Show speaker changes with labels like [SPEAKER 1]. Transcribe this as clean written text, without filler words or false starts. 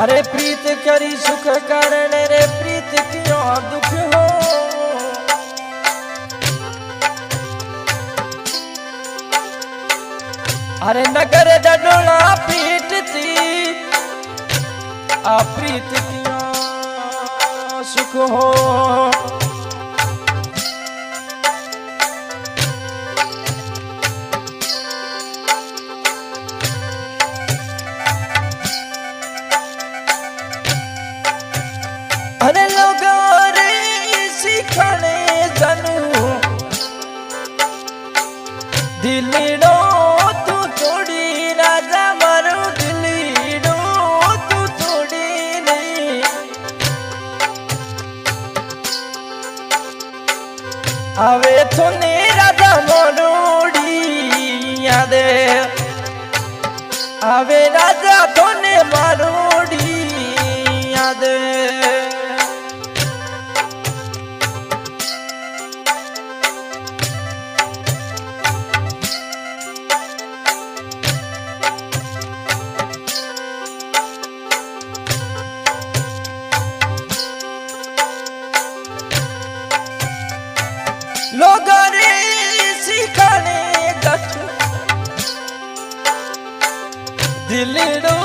[SPEAKER 1] अरे प्रीत करी सुख कारण रे प्रीत क्यों दुख हो। अरे नगर डडोला पीटती आ प्रीत क्यों सुख हो। अरे लोग रे सीखने जनू दिलीड़ो तू थोड़ी राजा मारू दिलीड़ो तू थोड़ी नहीं। आवे थोने राजा मोरोड़ी याद आवे राजा थोने मारोड़ी याद। लोग रे सिखाने गठ दिलड़ो